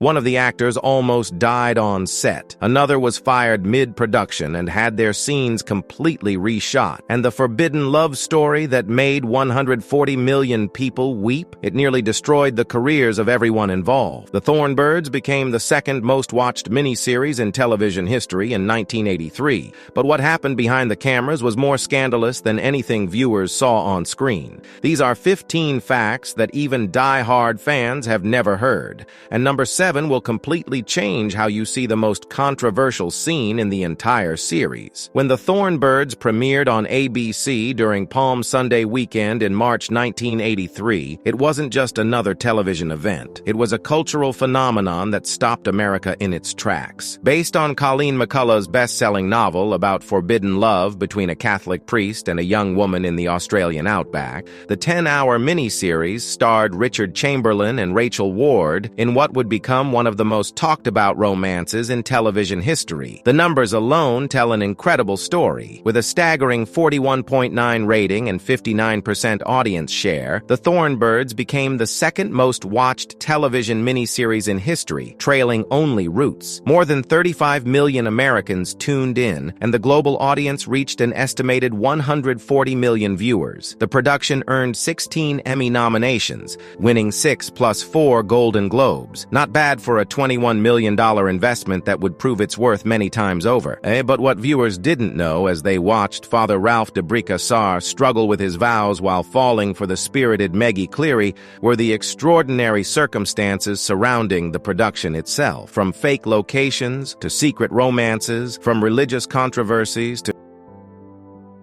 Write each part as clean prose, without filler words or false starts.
One of the actors almost died on set. Another was fired mid-production and had their scenes completely reshot. And the forbidden love story that made 140 million people weep? It nearly destroyed the careers of everyone involved. The Thorn Birds became the second most watched miniseries in television history in 1983. But what happened behind the cameras was more scandalous than anything viewers saw on screen. These are 15 facts that even die-hard fans have never heard. And number 7 will completely change how you see the most controversial scene in the entire series. When the Thorn Birds premiered on ABC during Palm Sunday weekend in March 1983, it wasn't just another television event. It was a cultural phenomenon that stopped America in its tracks. Based on Colleen McCullough's best-selling novel about forbidden love between a Catholic priest and a young woman in the Australian outback, the 10-hour miniseries starred Richard Chamberlain and Rachel Ward in what would become one of the most talked-about romances in television history. The numbers alone tell an incredible story. With a staggering 41.9 rating and 59% audience share, The Thorn Birds became the second most watched television miniseries in history, trailing only Roots. More than 35 million Americans tuned in, and the global audience reached an estimated 140 million viewers. The production earned 16 Emmy nominations, winning 6 plus 4 Golden Globes. Not bad for a $21 million investment that would prove its worth many times over. But what viewers didn't know as they watched Father Ralph de Bricassar struggle with his vows while falling for the spirited Meggie Cleary were the extraordinary circumstances surrounding the production itself. From fake locations to secret romances, from religious controversies to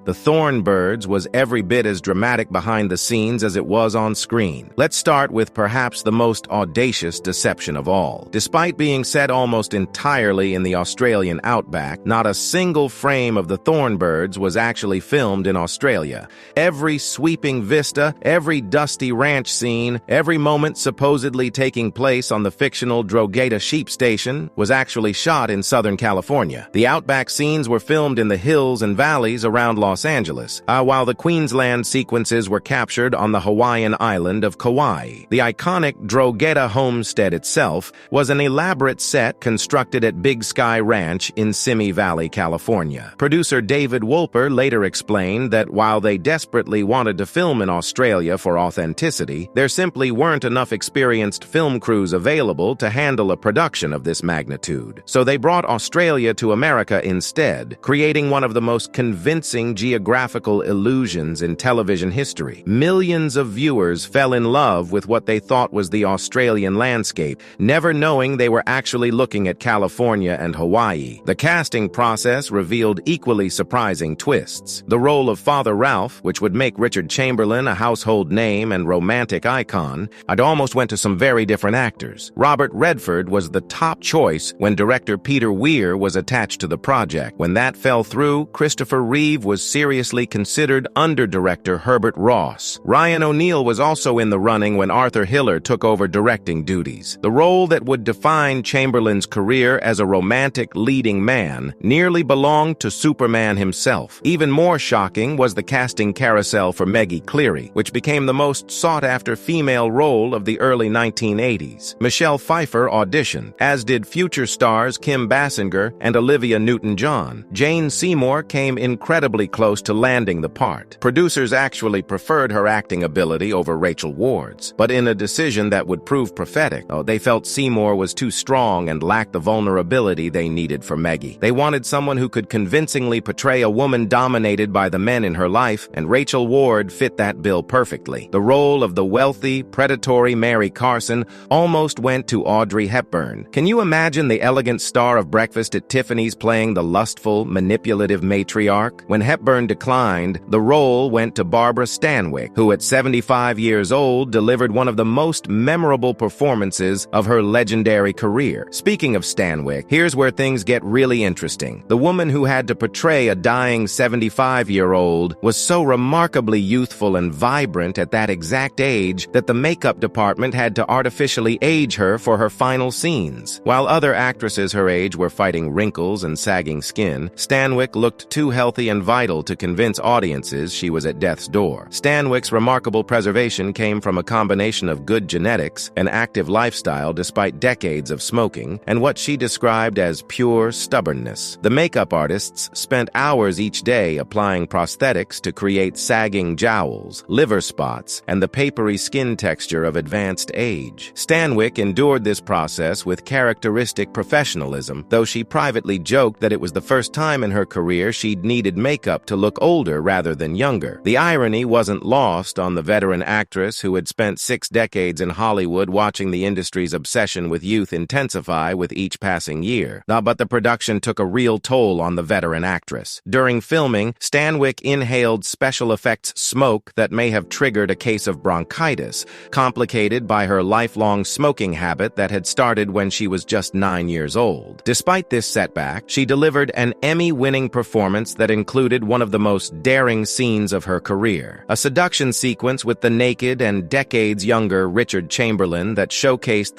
The Thorn Birds was every bit as dramatic behind the scenes as it was on screen. Let's start with perhaps the most audacious deception of all. Despite being set almost entirely in the Australian outback, not a single frame of The Thorn Birds was actually filmed in Australia. Every sweeping vista, every dusty ranch scene, every moment supposedly taking place on the fictional Drogheda sheep station was actually shot in Southern California. The outback scenes were filmed in the hills and valleys around Los Angeles, while the Queensland sequences were captured on the Hawaiian island of Kauai. The iconic Drogheda homestead itself was an elaborate set constructed at Big Sky Ranch in Simi Valley, California. Producer David Wolper later explained that while they desperately wanted to film in Australia for authenticity, there simply weren't enough experienced film crews available to handle a production of this magnitude. So they brought Australia to America instead, creating one of the most convincing geographical illusions in television history. Millions of viewers fell in love with what they thought was the Australian landscape, never knowing they were actually looking at California and Hawaii. The casting process revealed equally surprising twists. The role of Father Ralph, which would make Richard Chamberlain a household name and romantic icon, I'd almost went to some very different actors. Robert Redford was the top choice when director Peter Weir was attached to the project. When that fell through, Christopher Reeve was seriously considered under director Herbert Ross. Ryan O'Neal was also in the running when Arthur Hiller took over directing duties. The role that would define Chamberlain's career as a romantic leading man nearly belonged to Superman himself. Even more shocking was the casting carousel for Meggie Cleary, which became the most sought-after female role of the early 1980s. Michelle Pfeiffer auditioned, as did future stars Kim Basinger and Olivia Newton-John. Jane Seymour came incredibly close to landing the part. Producers actually preferred her acting ability over Rachel Ward's, but in a decision that would prove prophetic, they felt Seymour was too strong and lacked the vulnerability they needed for Meggie. They wanted someone who could convincingly portray a woman dominated by the men in her life, and Rachel Ward fit that bill perfectly. The role of the wealthy, predatory Mary Carson almost went to Audrey Hepburn. Can you imagine the elegant star of Breakfast at Tiffany's playing the lustful, manipulative matriarch? When Hepburn declined, the role went to Barbara Stanwyck, who at 75 years old delivered one of the most memorable performances of her legendary career. Speaking of Stanwyck, here's where things get really interesting. The woman who had to portray a dying 75-year-old was so remarkably youthful and vibrant at that exact age that the makeup department had to artificially age her for her final scenes. While other actresses her age were fighting wrinkles and sagging skin, Stanwyck looked too healthy and vital vital to convince audiences she was at death's door. Stanwyck's remarkable preservation came from a combination of good genetics, an active lifestyle despite decades of smoking, and what she described as pure stubbornness. The makeup artists spent hours each day applying prosthetics to create sagging jowls, liver spots, and the papery skin texture of advanced age. Stanwyck endured this process with characteristic professionalism, though she privately joked that it was the first time in her career she'd needed makeup to look older rather than younger. The irony wasn't lost on the veteran actress who had spent 6 decades in Hollywood watching the industry's obsession with youth intensify with each passing year. But the production took a real toll on the veteran actress. During filming, Stanwyck inhaled special effects smoke that may have triggered a case of bronchitis, complicated by her lifelong smoking habit that had started when she was just 9 years old. Despite this setback, she delivered an Emmy-winning performance that included one of the most daring scenes of her career, a seduction sequence with the naked and decades younger Richard Chamberlain that showcased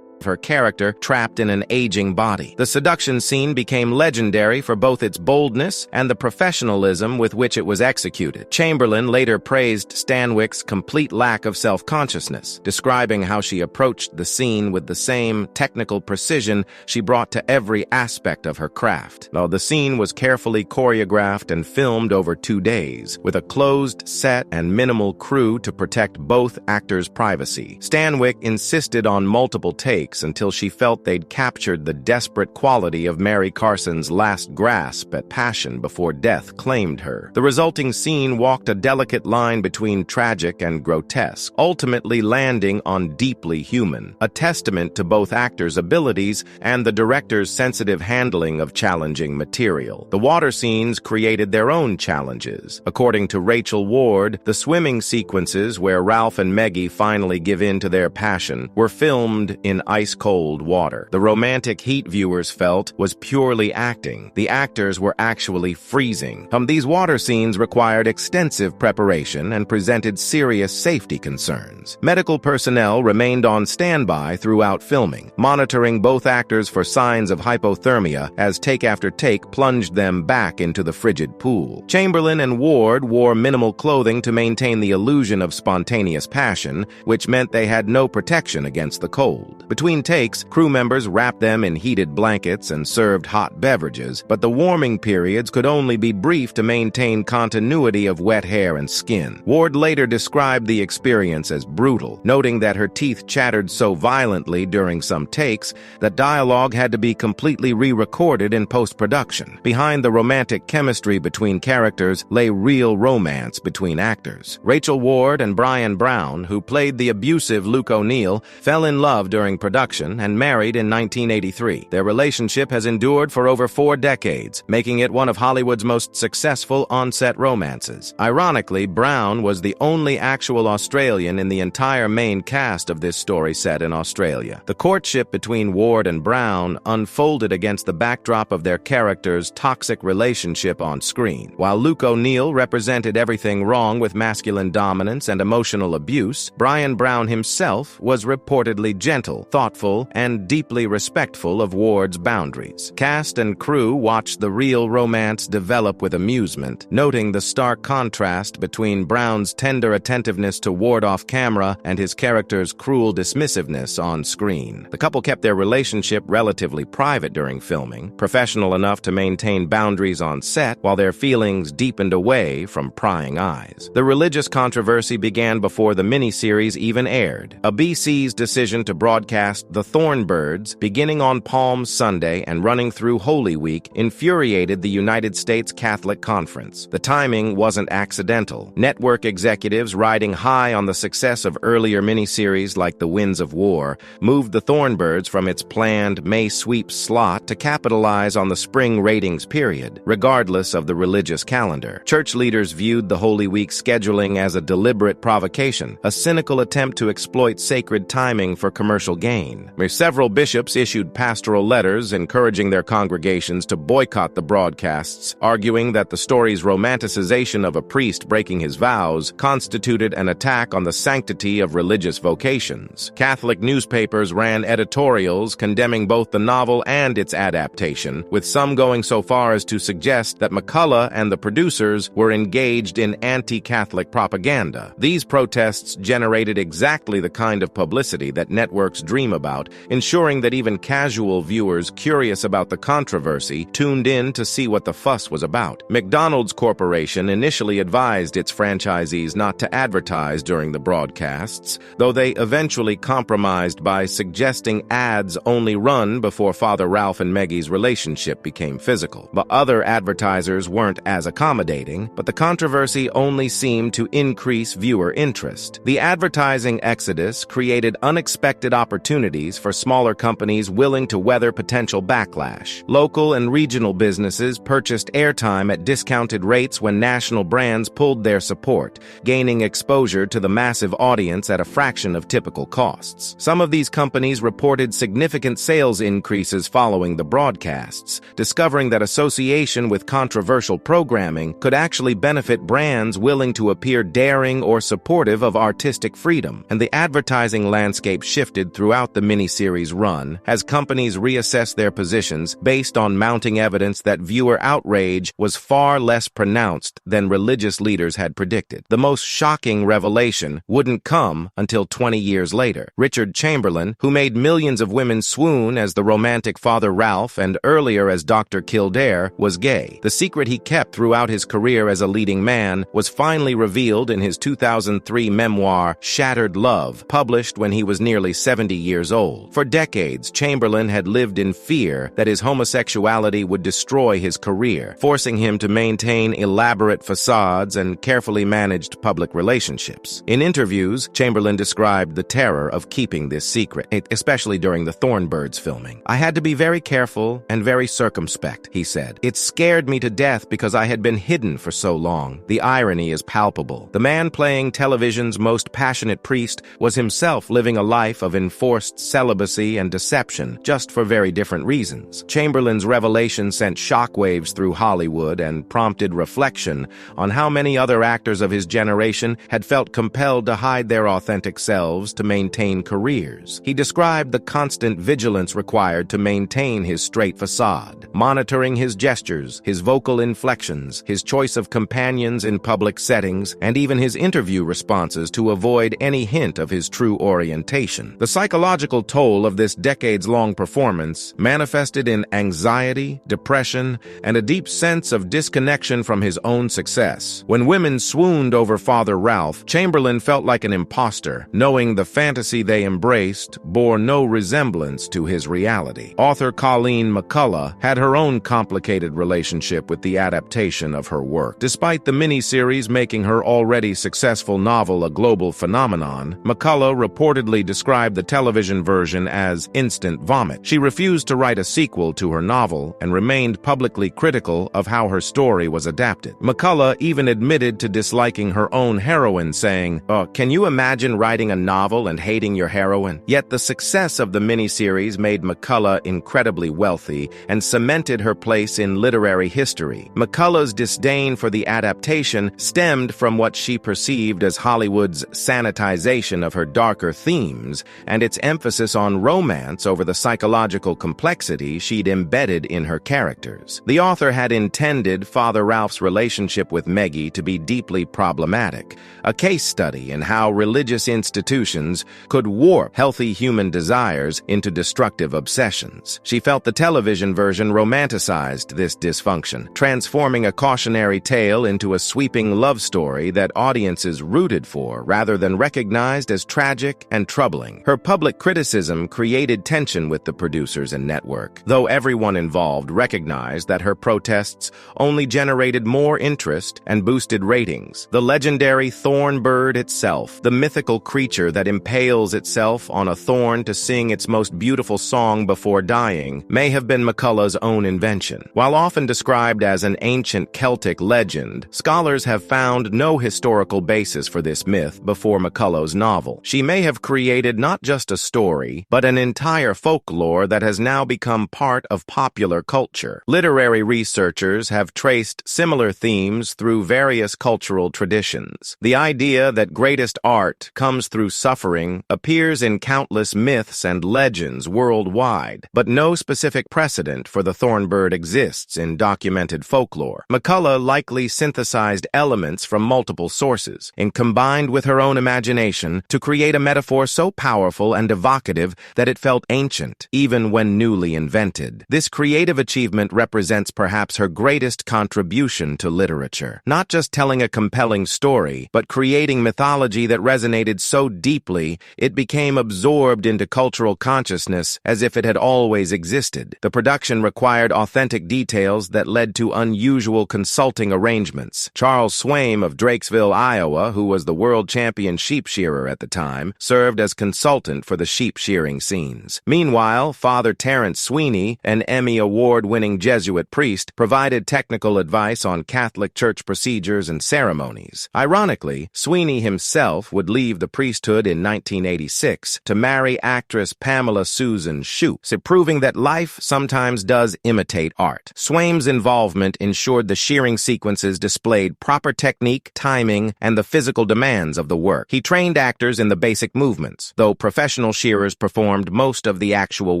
her character trapped in an aging body. The seduction scene became legendary for both its boldness and the professionalism with which it was executed. Chamberlain later praised Stanwyck's complete lack of self-consciousness, describing how she approached the scene with the same technical precision she brought to every aspect of her craft. Now, the scene was carefully choreographed and filmed over 2 days, with a closed set and minimal crew to protect both actors' privacy. Stanwyck insisted on multiple takes until she felt they'd captured the desperate quality of Mary Carson's last grasp at passion before death claimed her. The resulting scene walked a delicate line between tragic and grotesque, ultimately landing on deeply human, a testament to both actors' abilities and the director's sensitive handling of challenging material. The water scenes created their own challenges. According to Rachel Ward, the swimming sequences where Ralph and Meggie finally give in to their passion were filmed in ice-cold water. The romantic heat viewers felt was purely acting. The actors were actually freezing. These water scenes required extensive preparation and presented serious safety concerns. Medical personnel remained on standby throughout filming, monitoring both actors for signs of hypothermia as take after take plunged them back into the frigid pool. Chamberlain and Ward wore minimal clothing to maintain the illusion of spontaneous passion, which meant they had no protection against the cold. Between takes, crew members wrapped them in heated blankets and served hot beverages, but the warming periods could only be brief to maintain continuity of wet hair and skin. Ward later described the experience as brutal, noting that her teeth chattered so violently during some takes that dialogue had to be completely re-recorded in post-production. Behind the romantic chemistry between characters lay real romance between actors. Rachel Ward and Bryan Brown, who played the abusive Luke O'Neill, fell in love during production and married in 1983. Their relationship has endured for over 4 decades, making it one of Hollywood's most successful on-set romances. Ironically, Brown was the only actual Australian in the entire main cast of this story set in Australia. The courtship between Ward and Brown unfolded against the backdrop of their characters' toxic relationship on screen. While Luke O'Neill represented everything wrong with masculine dominance and emotional abuse, Bryan Brown himself was reportedly gentle, thoughtful, and deeply respectful of Ward's boundaries. Cast and crew watched the real romance develop with amusement, noting the stark contrast between Brown's tender attentiveness to Ward off camera and his character's cruel dismissiveness on screen. The couple kept their relationship relatively private during filming, professional enough to maintain boundaries on set while their feelings deepened away from prying eyes. The religious controversy began before the miniseries even aired. A BC's decision to broadcast The Thorn Birds, beginning on Palm Sunday and running through Holy Week, infuriated the United States Catholic Conference. The timing wasn't accidental. Network executives, riding high on the success of earlier miniseries like The Winds of War, moved The Thorn Birds from its planned May sweep slot to capitalize on the spring ratings period, regardless of the religious calendar. Church leaders viewed the Holy Week scheduling as a deliberate provocation, a cynical attempt to exploit sacred timing for commercial gain. campaign. Several bishops issued pastoral letters encouraging their congregations to boycott the broadcasts, arguing that the story's romanticization of a priest breaking his vows constituted an attack on the sanctity of religious vocations. Catholic newspapers ran editorials condemning both the novel and its adaptation, with some going so far as to suggest that McCullough and the producers were engaged in anti-Catholic propaganda. These protests generated exactly the kind of publicity that networks dream about, ensuring that even casual viewers curious about the controversy tuned in to see what the fuss was about. McDonald's Corporation initially advised its franchisees not to advertise during the broadcasts, though they eventually compromised by suggesting ads only run before Father Ralph and Meggie's relationship became physical. But other advertisers weren't as accommodating, but the controversy only seemed to increase viewer interest. The advertising exodus created unexpected opportunities for smaller companies willing to weather potential backlash. Local and regional businesses purchased airtime at discounted rates when national brands pulled their support, gaining exposure to the massive audience at a fraction of typical costs. Some of these companies reported significant sales increases following the broadcasts, discovering that association with controversial programming could actually benefit brands willing to appear daring or supportive of artistic freedom. And the advertising landscape shifted throughout the miniseries run as companies reassessed their positions based on mounting evidence that viewer outrage was far less pronounced than religious leaders had predicted. The most shocking revelation wouldn't come until 20 years later. Richard Chamberlain, who made millions of women swoon as the romantic Father Ralph and earlier as Dr. Kildare, was gay. The secret he kept throughout his career as a leading man was finally revealed in his 2003 memoir, Shattered Love, published when he was nearly 70 years old. For decades, Chamberlain had lived in fear that his homosexuality would destroy his career, forcing him to maintain elaborate facades and carefully managed public relationships. In interviews, Chamberlain described the terror of keeping this secret, especially during the Thorn Birds filming. "I had to be very careful and very circumspect," he said. "It scared me to death because I had been hidden for so long." The irony is palpable. The man playing television's most passionate priest was himself living a life of enforced celibacy and deception, just for very different reasons. Chamberlain's revelation sent shockwaves through Hollywood and prompted reflection on how many other actors of his generation had felt compelled to hide their authentic selves to maintain careers. He described the constant vigilance required to maintain his straight facade, monitoring his gestures, his vocal inflections, his choice of companions in public settings, and even his interview responses to avoid any hint of his true orientation. The psychological toll of this decades-long performance manifested in anxiety, depression, and a deep sense of disconnection from his own success. When women swooned over Father Ralph, Chamberlain felt like an imposter, knowing the fantasy they embraced bore no resemblance to his reality. Author Colleen McCullough had her own complicated relationship with the adaptation of her work. Despite the miniseries making her already successful novel a global phenomenon, McCullough reportedly described the television version as instant vomit. She refused to write a sequel to her novel and remained publicly critical of how her story was adapted. McCullough even admitted to disliking her own heroine, saying, "Can you imagine writing a novel and hating your heroine?" Yet the success of the miniseries made McCullough incredibly wealthy and cemented her place in literary history. McCullough's disdain for the adaptation stemmed from what she perceived as Hollywood's sanitization of her darker themes and its emphasis on romance over the psychological complexity she'd embedded in her characters. The author had intended Father Ralph's relationship with Meggie to be deeply problematic, a case study in how religious institutions could warp healthy human desires into destructive obsessions. She felt the television version romanticized this dysfunction, transforming a cautionary tale into a sweeping love story that audiences rooted for rather than recognized as tragic and troubling. Her public criticism created tension with the producers and network, though everyone involved recognized that her protests only generated more interest and boosted ratings. The legendary Thorn Bird itself, the mythical creature that impales itself on a thorn to sing its most beautiful song before dying, may have been McCullough's own invention. While often described as an ancient Celtic legend, scholars have found no historical basis for this myth before McCullough's novel. She may have created not just a story, but an entire folklore that has now become part of popular culture. Literary researchers have traced similar themes through various cultural traditions. The idea that greatest art comes through suffering appears in countless myths and legends worldwide, but no specific precedent for the thorn bird exists in documented folklore. McCullough likely synthesized elements from multiple sources and combined with her own imagination to create a metaphor so powerful and evocative that it felt ancient, even when newly invented. This creative achievement represents perhaps her greatest contribution to literature. Not just telling a compelling story, but creating mythology that resonated so deeply it became absorbed into cultural consciousness as if it had always existed. The production required authentic details that led to unusual consulting arrangements. Charles Swaim of Drakesville, Iowa, who was the world champion sheep shearer at the time, served as consultant for the sheep shearing scenes. Meanwhile, Father Terence Sweeney, an Emmy award-winning Jesuit priest, provided technical advice on Catholic Church procedures and ceremonies. Ironically, Sweeney himself would leave the priesthood in 1986 to marry actress Pamela Susan Shoop, proving that life sometimes does imitate art. Swaim's involvement ensured the shearing sequences displayed proper technique, timing, and the physical demands of the work. He trained actors in the basic movements, though professional shearers performed most of the actual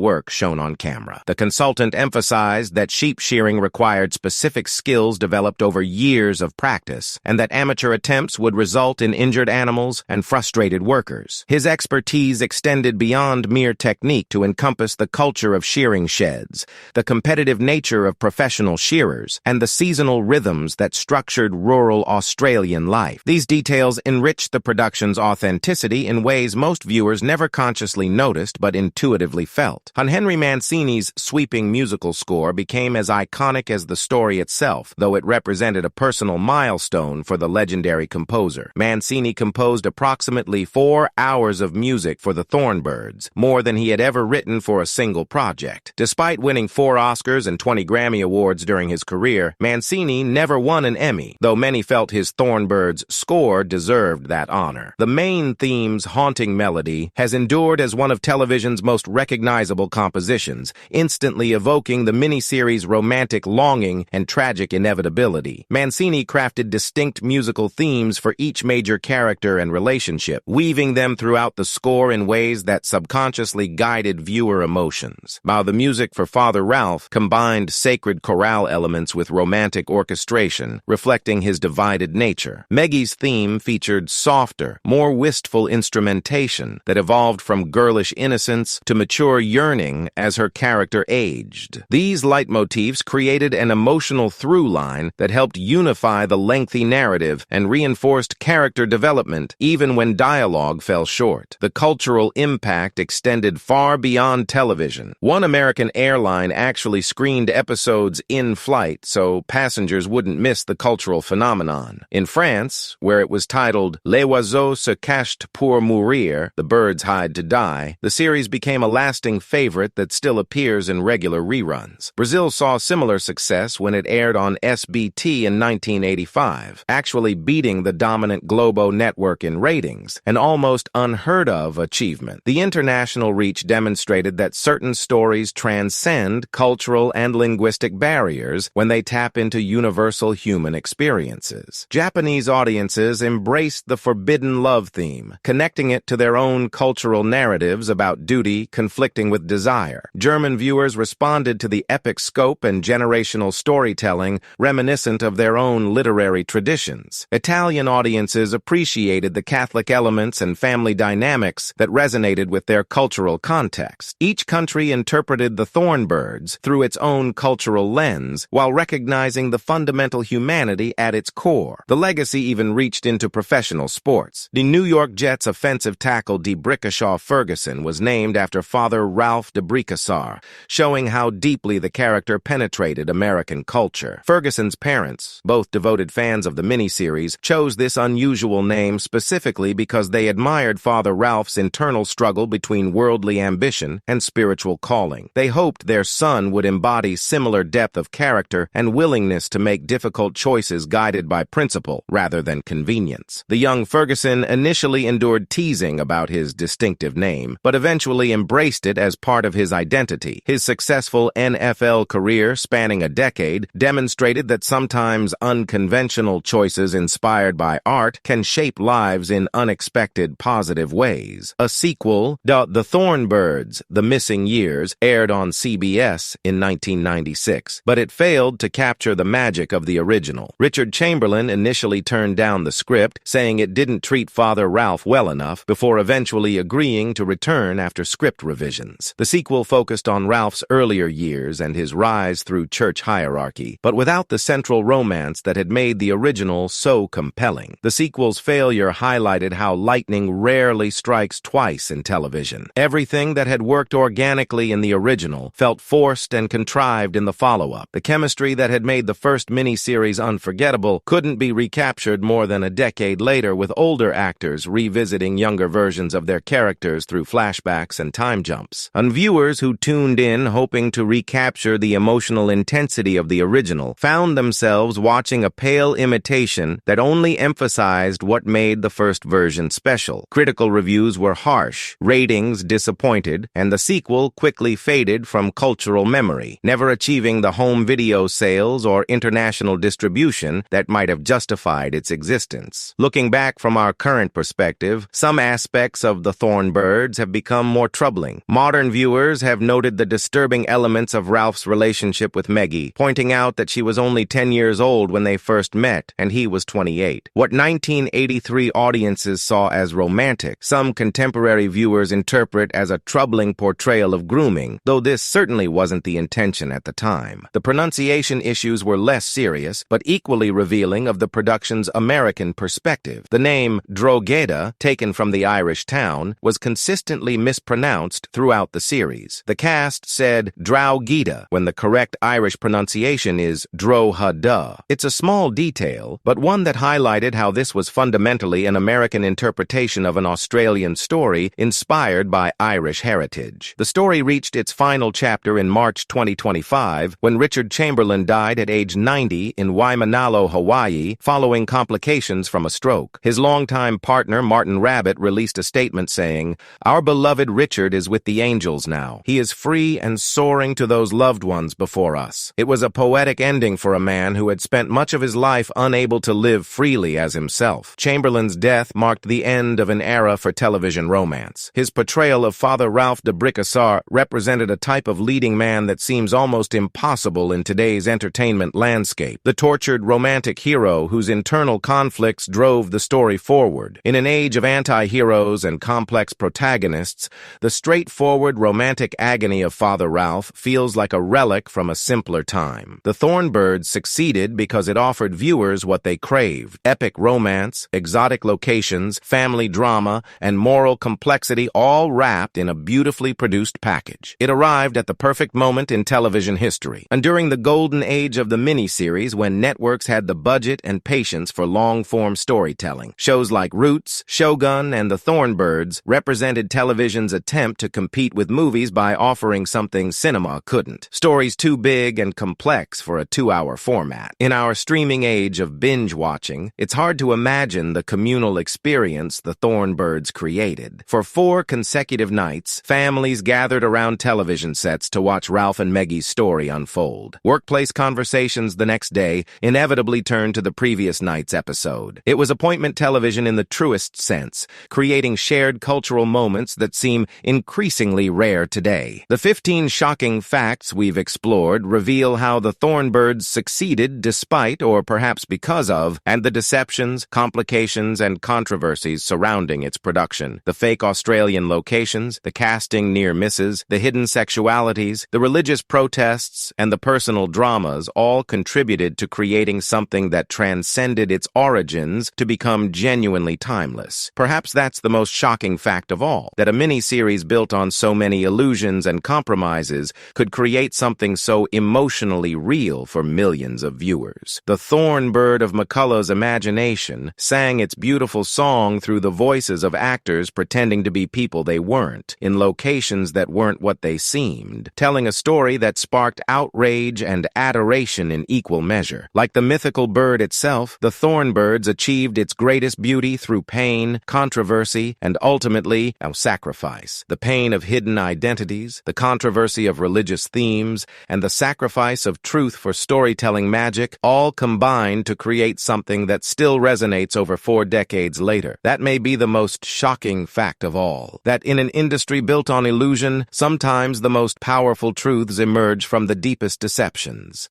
work shown on camera. The consultant emphasized that sheep shearing required specific skills developed over years of practice, and that amateur attempts would result in injured animals and frustrated workers. His expertise extended beyond mere technique to encompass the culture of shearing sheds, the competitive nature of professional shearers, and the seasonal rhythms that structured rural Australian life. These details enriched the production's authenticity in ways most viewers never consciously noticed but intuitively felt. Henry Mancini's sweeping musical score became as iconic as the story itself, though it represented a personal milestone for the legendary composer. Mancini composed approximately 4 hours of music for the Thorn Birds, more than he had ever written for a single project. Despite winning 4 Oscars and 20 Grammy Awards during his career, Mancini never won an Emmy, though many felt his Thorn Birds score deserved that honor. The main theme's haunting melody has endured as one of television's most recognizable compositions, instantly evoking the miniseries' romantic longing and tragic inevitability. Mancini crafted distinct musical themes for each major character and relationship, weaving them throughout the score in ways that subconsciously guided viewer emotions. While the music for Father Ralph combined sacred chorale elements with romantic orchestration, reflecting his divided nature, Meggie's theme featured softer, more wistful instrumentation that evolved from girlish innocence to mature yearning as her character aged. These leitmotifs created an emotional through line that helped unify the lengthy narrative and reinforced character development even when dialogue fell short. The cultural impact extended far beyond television. One American airline actually screened episodes in flight so passengers wouldn't miss the cultural phenomenon. In France, where it was titled Les oiseaux se cachent pour mourir, The Birds Hide to Die, the series became a lasting favorite that still appears in regular reruns. Brazil saw similar success when it aired on SBT in 1985, actually beating the dominant Globo network in ratings, an almost unheard-of achievement. The international reach demonstrated that certain stories transcend cultural and linguistic barriers when they tap into universal human experiences. Japanese audiences embraced the forbidden love theme, connecting it to their own cultural narratives about duty conflicting with desire. German viewers responded to the epic scope and generational storytelling reminiscent of their own literary traditions. Italian audiences appreciated the Catholic elements and family dynamics that resonated with their cultural context. Each country interpreted the Thorn Birds through its own cultural lens while recognizing the fundamental humanity at its core. The legacy even reached into professional sports. The New York Jets offensive tackle DeBrickashaw Ferguson was named after Father Ralph DeBrickashaw, showing how deeply the character penetrated American culture. Ferguson's parents, both devoted fans of the miniseries, chose this unusual name specifically because they admired Father Ralph's internal struggle between worldly ambition and spiritual calling. They hoped their son would embody similar depth of character and willingness to make difficult choices guided by principle rather than convenience. The young Ferguson initially endured teasing about his distinctive alternative name, but eventually embraced it as part of his identity. His successful NFL career, spanning a decade, demonstrated that sometimes unconventional choices inspired by art can shape lives in unexpected positive ways. A sequel, The Thorn Birds, The Missing Years, aired on CBS in 1996, but it failed to capture the magic of the original. Richard Chamberlain initially turned down the script, saying it didn't treat Father Ralph well enough, before eventually agreeing to return after script revisions. The sequel focused on Ralph's earlier years and his rise through church hierarchy, but without the central romance that had made the original so compelling. The sequel's failure highlighted how lightning rarely strikes twice in television. Everything that had worked organically in the original felt forced and contrived in the follow-up. The chemistry that had made the first miniseries unforgettable couldn't be recaptured more than a decade later, with older actors revisiting younger versions of their characters through flashbacks and time jumps. And viewers who tuned in hoping to recapture the emotional intensity of the original found themselves watching a pale imitation that only emphasized what made the first version special. Critical reviews were harsh, ratings disappointed, and the sequel quickly faded from cultural memory, never achieving the home video sales or international distribution that might have justified its existence. Looking back from our current perspective, some aspects of The Thorn Birds have become more troubling. Modern viewers have noted the disturbing elements of Ralph's relationship with Meggie, pointing out that she was only 10 years old when they first met, and he was 28. What 1983 audiences saw as romantic, some contemporary viewers interpret as a troubling portrayal of grooming, though this certainly wasn't the intention at the time. The pronunciation issues were less serious, but equally revealing of the production's American perspective. The name Drogheda, taken from the Irish town, was consistently mispronounced throughout the series. The cast said Drogheda when the correct Irish pronunciation is Drogheda. It's a small detail, but one that highlighted how this was fundamentally an American interpretation of an Australian story inspired by Irish heritage. The story reached its final chapter in March 2025 when Richard Chamberlain died at age 90 in Waimanalo, Hawaii, following complications from a stroke. His longtime partner, Martin Rabbit, released a statement saying, "Our beloved Richard is with the angels now. He is free and soaring to those loved ones before us." It was a poetic ending for a man who had spent much of his life unable to live freely as himself. Chamberlain's death marked the end of an era for television romance. His portrayal of Father Ralph de Bricassart represented a type of leading man that seems almost impossible in today's entertainment landscape. The tortured romantic hero whose internal conflicts drove the story forward. In an age of anti-heroes and complex protagonists, the straightforward romantic agony of Father Ralph feels like a relic from a simpler time. The Thorn Birds succeeded because it offered viewers what they craved: epic romance, exotic locations, family drama, and moral complexity, all wrapped in a beautifully produced package. It arrived at the perfect moment in television history, and during the golden age of the miniseries, when networks had the budget and patience for long-form storytelling. Shows like Roots, Shogun, and The Thorn Birds represented television's attempt to compete with movies by offering something cinema couldn't: stories too big and complex for a 2-hour format. In our streaming age of binge-watching, it's hard to imagine the communal experience the Thorn Birds created. For 4 consecutive nights, families gathered around television sets to watch Ralph and Meggie's story unfold. Workplace conversations the next day inevitably turned to the previous night's episode. It was appointment television in the truest sense, creating shared cultural moments that seem increasingly rare today. The 15 shocking facts we've explored reveal how the Thorn Birds succeeded despite, or perhaps because of, and the deceptions, complications, and controversies surrounding its production. The fake Australian locations, the casting near misses, the hidden sexualities, the religious protests, and the personal dramas all contributed to creating something that transcended its origins to become genuinely timeless. Perhaps that's the most shocking fact of all, that a miniseries built on so many illusions and compromises could create something so emotionally real for millions of viewers. The thorn bird of McCullough's imagination sang its beautiful song through the voices of actors pretending to be people they weren't, in locations that weren't what they seemed, telling a story that sparked outrage and adoration in equal measure. Like the mythical bird itself, the Thorn Birds achieved its greatest beauty through pain, controversy, and ultimately sacrifice, the pain of hidden identities, the controversy of religious themes, and the sacrifice of truth for storytelling magic all combine to create something that still resonates over 4 decades later. That may be the most shocking fact of all, that in an industry built on illusion, sometimes the most powerful truths emerge from the deepest deceptions.